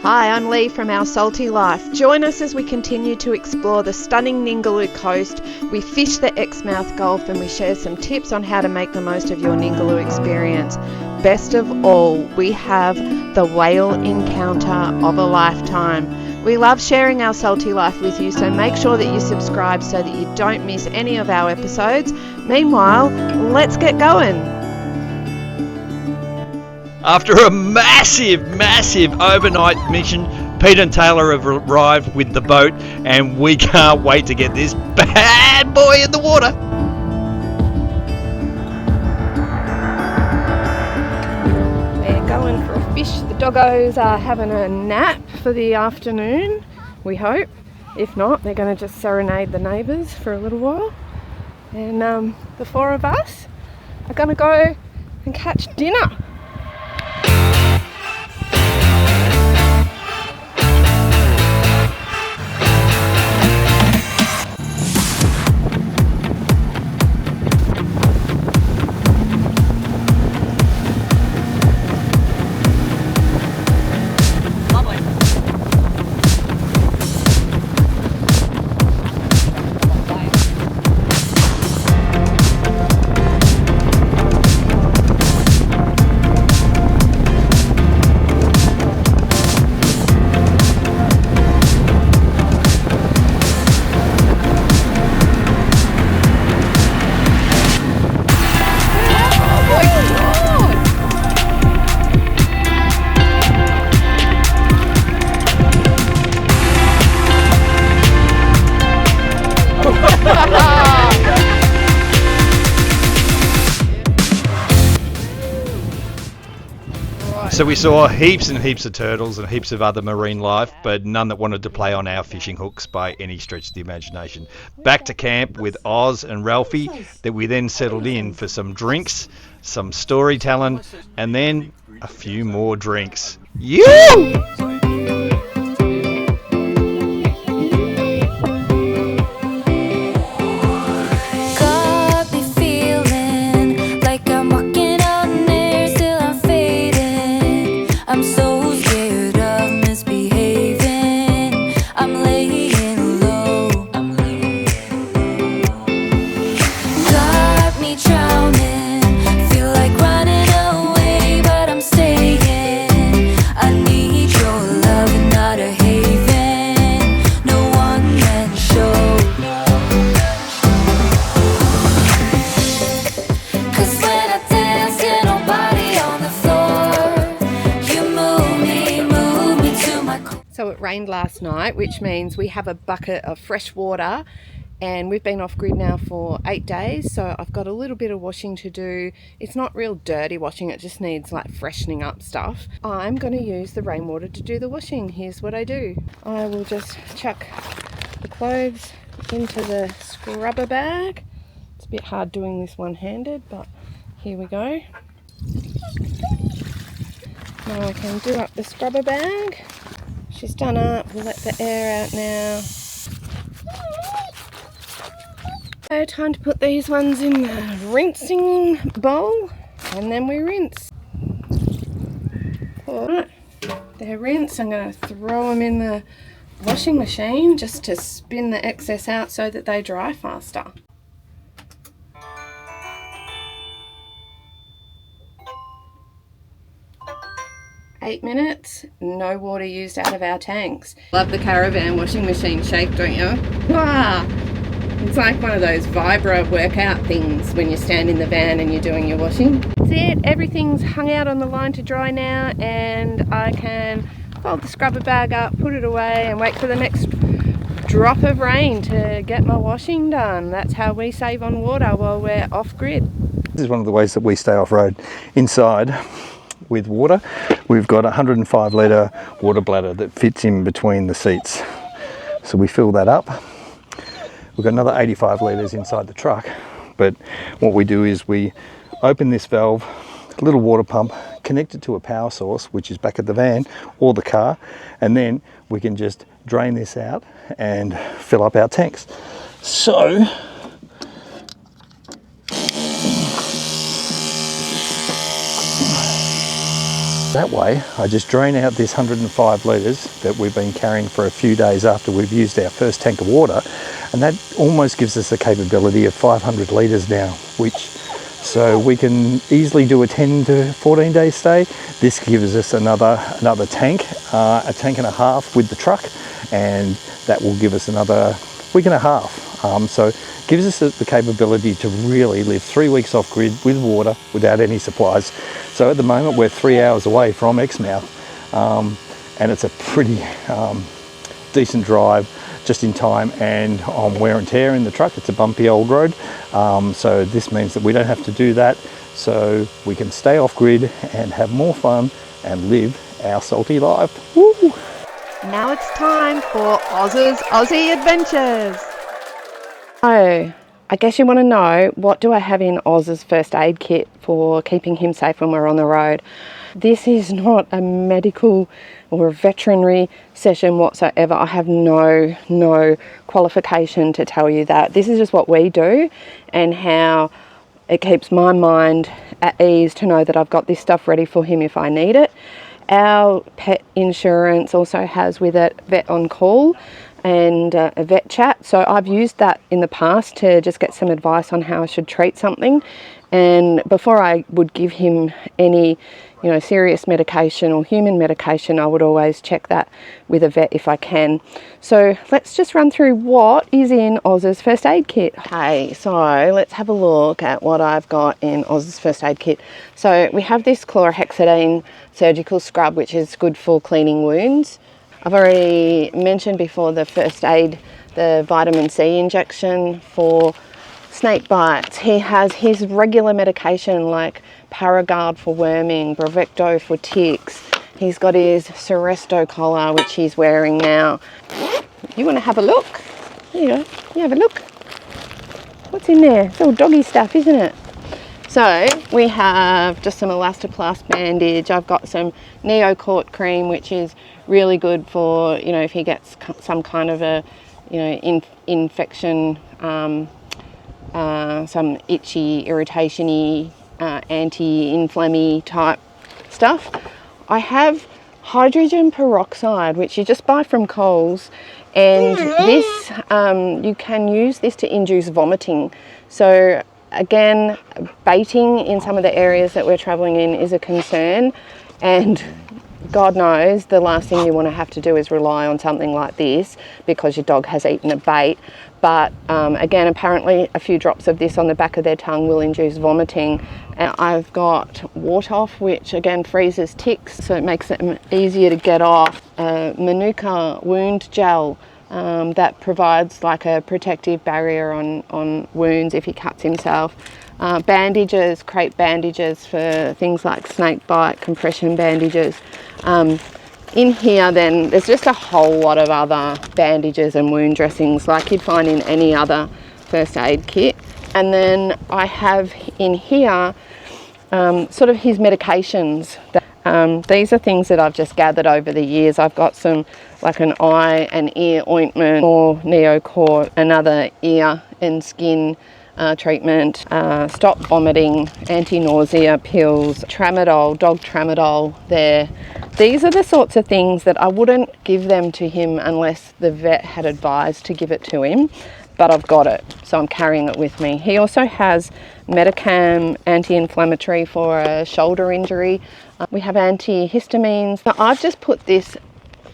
Hi, I'm Lee from Our Salty Life. Join us as we continue to explore the stunning Ningaloo coast. We fish the Exmouth Gulf and we share some tips on how to make the most of your Ningaloo experience. Best of all, we have the whale encounter of a lifetime. We love sharing Our Salty Life with you, so make sure that you subscribe so that you don't miss any of our episodes. Meanwhile, let's get going. After a massive overnight mission, Pete and Taylor have arrived with the boat and we can't wait to get this bad boy in the water. We're going for a fish. The doggos are having a nap for the afternoon, we hope. If not, they're going to just serenade the neighbours for a little while. And the four of us are going to go and catch dinner. So we saw heaps and heaps of turtles and heaps of other marine life, but none that wanted to play on our fishing hooks by any stretch of the imagination. Back to camp with Oz and Ralphie, that we then settled in for some drinks, some storytelling, and then a few more drinks. You! So it rained last night, which means we have a bucket of fresh water, and we've been off grid now for 8 days, so I've got a little bit of washing to do. It's not real dirty washing, it just needs like freshening up stuff. I'm going to use the rainwater to do the washing. Here's what I do. I will just chuck the clothes into the scrubber bag. It's a bit hard doing this one-handed, but here we go. Now I can do up the scrubber bag. She's done up, we'll let the air out now. So time to put these ones in the rinsing bowl and then we rinse. Alright, they're rinsed. I'm going to throw them in the washing machine just to spin the excess out so that they dry faster. Eight minutes, no water used out of our tanks. Love the caravan washing machine shake, don't you? Wow! It's like one of those Vibra workout things when you stand in the van and you're doing your washing. That's it, everything's hung out on the line to dry now, and I can fold the scrubber bag up, put it away and wait for the next drop of rain to get my washing done. That's how we save on water while we're off grid. This is one of the ways that we stay off road. Inside with water, we've got a 105 litre water bladder that fits in between the seats. So we fill that up. We've got another 85 litres inside the truck, but what we do is we open this valve, a little water pump, connect it to a power source, which is back at the van or the car, and then we can just drain this out and fill up our tanks. So that way, I just drain out this 105 litres that we've been carrying for a few days after we've used our first tank of water, and that almost gives us the capability of 500 litres now, so we can easily do a 10 to 14 day stay. This gives us another tank, a tank and a half with the truck, and that will give us another week and a half. So gives us the capability to really live 3 weeks off grid with water without any supplies. So at the moment we're 3 hours away from Exmouth, and it's a pretty decent drive just in time and on wear and tear in the truck. It's a bumpy old road, so this means that we don't have to do that, so we can stay off grid and have more fun and live our salty life. Woo! Now it's time for Oz's Aussie Adventures. Oh, I guess you want to know, what do I have in Oz's first aid kit for keeping him safe when we're on the road? This is not a medical or a veterinary session whatsoever. I have no qualification to tell you that. This is just what we do, and how it keeps my mind at ease to know that I've got this stuff ready for him if I need it. Our pet insurance also has with it vet on call and a vet chat, so I've used that in the past to just get some advice on how I should treat something. And before I would give him any serious medication or human medication, I would always check that with a vet if I can. So let's just run through what is in Oz's first aid kit. Okay, so let's have a look at what I've got in Oz's first aid kit. So we have this chlorhexidine surgical scrub, which is good for cleaning wounds. I've already mentioned before the first aid, the vitamin C injection for snake bites. He has his regular medication like Paragard for worming, Bravecto for ticks. He's got his Seresto collar, which he's wearing now. You want to have a look? There you go. You have a look. What's in there? It's all doggy stuff, isn't it? So we have just some Elastoplast bandage. I've got some Neocort cream, which is really good for, if he gets some kind of a, infection, some itchy, irritation-y, anti-inflammy type stuff. I have hydrogen peroxide, which you just buy from Coles, and this, you can use this to induce vomiting. So again, baiting in some of the areas that we're traveling in is a concern, and God knows the last thing you want to have to do is rely on something like this because your dog has eaten a bait. But again, apparently a few drops of this on the back of their tongue will induce vomiting. And I've got Wart-Off, which again freezes ticks, so it makes it easier to get off. Manuka wound gel that provides like a protective barrier on wounds if he cuts himself. Bandages, crepe bandages for things like snake bite, compression bandages. In here then, there's just a whole lot of other bandages and wound dressings like you'd find in any other first aid kit. And then I have in here sort of his medications. These are things that I've just gathered over the years. I've got some, like an eye and ear ointment, or Neocort, another ear and skin treatment, stop vomiting, anti-nausea pills, tramadol, dog tramadol there. These are the sorts of things that I wouldn't give them to him unless the vet had advised to give it to him, but I've got it, so I'm carrying it with me. He also has Medicam anti-inflammatory for a shoulder injury. We have antihistamines. Now, I've just put this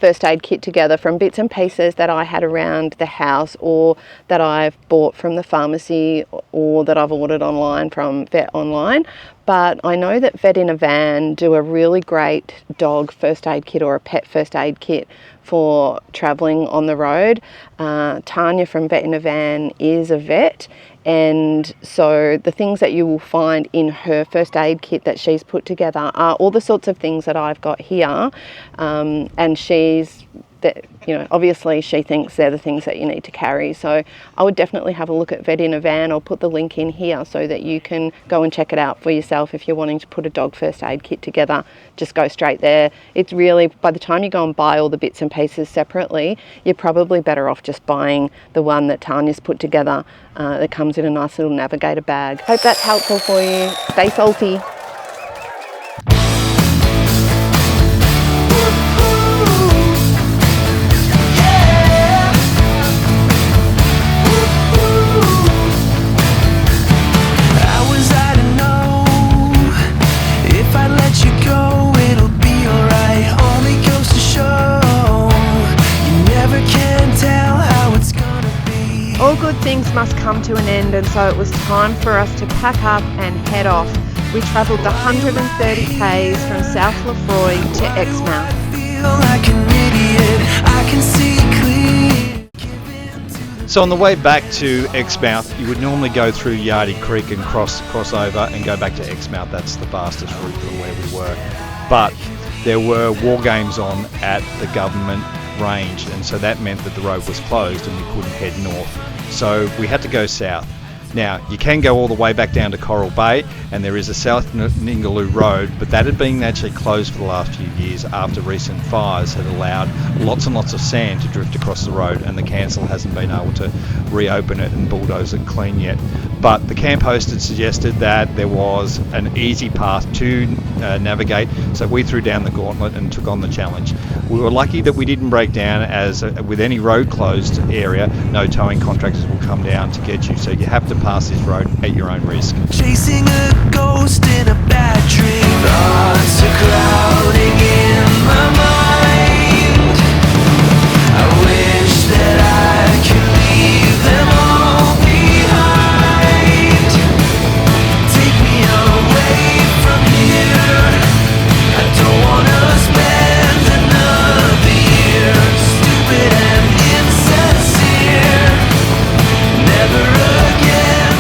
first aid kit together from bits and pieces that I had around the house, or that I've bought from the pharmacy, or that I've ordered online from Vet Online. But I know that Vet in a Van do a really great dog first aid kit or a pet first aid kit for travelling on the road. Tanya from Vet in a Van is a vet, and so the things that you will find in her first aid kit that she's put together are all the sorts of things that I've got here, and she's, obviously she thinks they're the things that you need to carry. So I would definitely have a look at Vet in a Van. I'll put the link in here so that you can go and check it out for yourself. If you're wanting to put a dog first aid kit together, just go straight there. It's really, by the time you go and buy all the bits and pieces separately, you're probably better off just buying the one that Tanya's put together that comes in a nice little navigator bag. Hope that's helpful for you. Stay salty. must come to an end, and so it was time for us to pack up and head off. We travelled the 130 k's from South Lefroy to Exmouth. So on the way back to Exmouth, you would normally go through Yardie Creek and cross over and go back to Exmouth. That's the fastest route from where we were. But there were war games on at the government range, and so that meant that the road was closed and we couldn't head north. So we had to go south. Now, you can go all the way back down to Coral Bay, and there is a South Ningaloo Road, but that had been actually closed for the last few years after recent fires had allowed lots and lots of sand to drift across the road, and the council hasn't been able to reopen it and bulldoze it clean yet. But the camp host had suggested that there was an easy path to navigate, so we threw down the gauntlet and took on the challenge. We were lucky that we didn't break down, as with any road closed area, no towing contractors will come down to get you, so you have to pass this road at your own risk. Chasing a ghost in a bad dream, thoughts are clouding in my mind. I wish that I could leave them all behind. Take me away from here. I don't wanna spend another year stupid and insincere. Never again.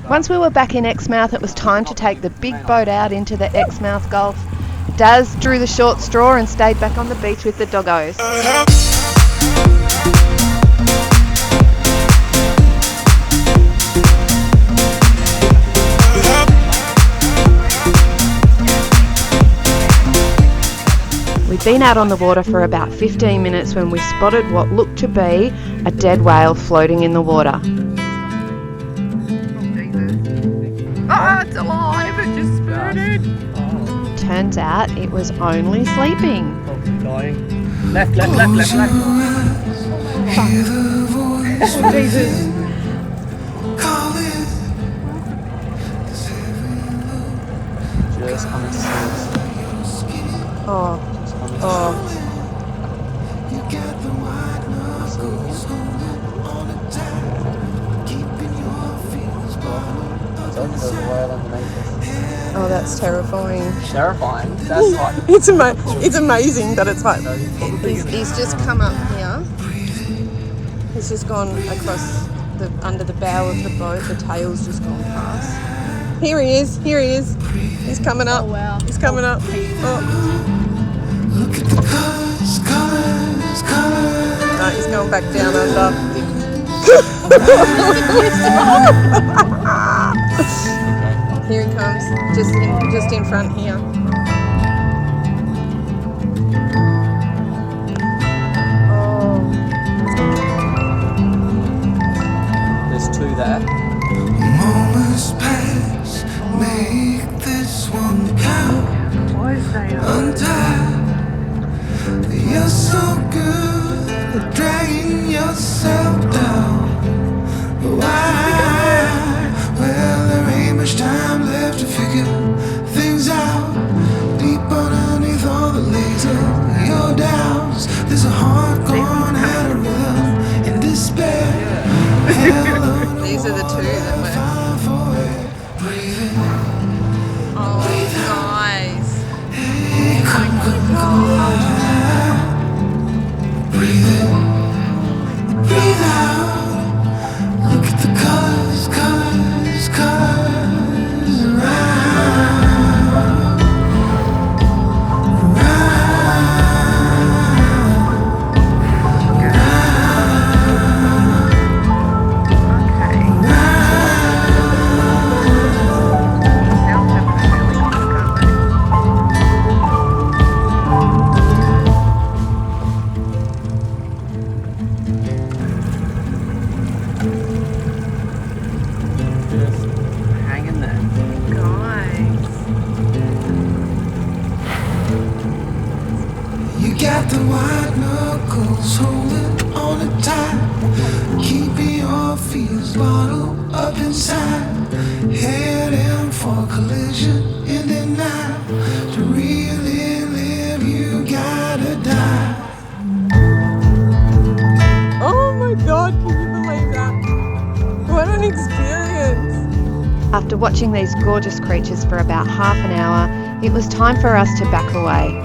Once we were back in Exmouth, it was time to take the big boat out into the Exmouth Gulf. Daz drew the short straw and stayed back on the beach with the doggos. We'd been out on the water for about 15 minutes when we spotted what looked to be a dead whale floating in the water. Oh, it's alive! It just spurted! Turns out it was only sleeping. Dying. Left. Oh, Jesus. Just coming to Oh. Oh, that's terrifying. terrifying. That's like It's amazing that it's like he's just come up here. He's just gone across under the bow of the boat. The tail's just gone past. Here he is. He's coming up. Oh, wow. He's coming up. Oh. Look at the colors. No, he's going back down under. Here he comes, just in front here. Oh. there's two there. Moments pass, make this one count. Untie. You're so good at dragging yourself down. Why? Well, there ain't much time left to figure things out. Deep underneath all the layers of your doubts, there's a heart gone out of rhythm in despair. These are the two that were. Oh, guys. Breathe out. Look at the colors Hang in there. You got the white knuckles holding on it tight, keeping your fears bottled up inside, heading for collision in the night. To really live, you gotta die. Oh my God. After watching these gorgeous creatures for about half an hour, it was time for us to back away.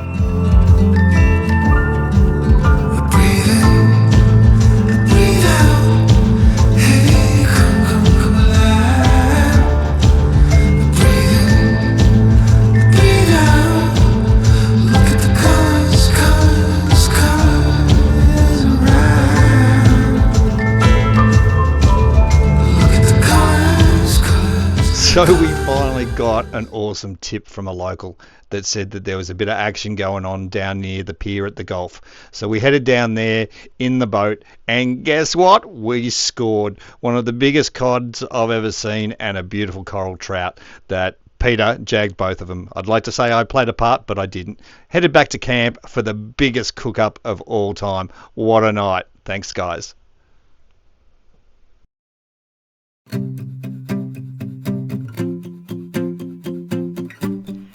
So we finally got an awesome tip from a local that said that there was a bit of action going on down near the pier at the Gulf. So we headed down there in the boat, and guess what? We scored one of the biggest cods I've ever seen and a beautiful coral trout that Peter jagged both of them. I'd like to say I played a part, but I didn't. Headed back to camp for the biggest cook-up of all time. What a night. Thanks, guys.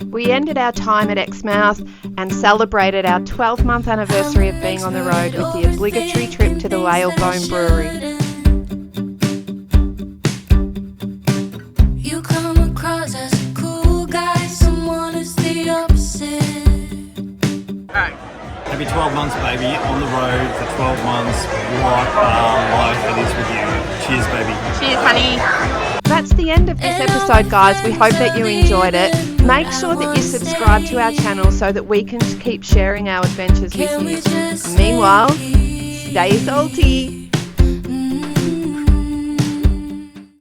We ended our time at Exmouth and celebrated our 12-month anniversary of being on the road with the obligatory trip to the Whalebone Brewery. You come across as a cool guy, someone is the opposite. Happy 12 months, baby, on the road for 12 months. What life it is with you. Cheers, baby. Cheers, honey. That's the end of this episode, guys. We hope that you enjoyed it. Make sure that you subscribe to our channel so that we can keep sharing our adventures with you. Meanwhile, stay salty.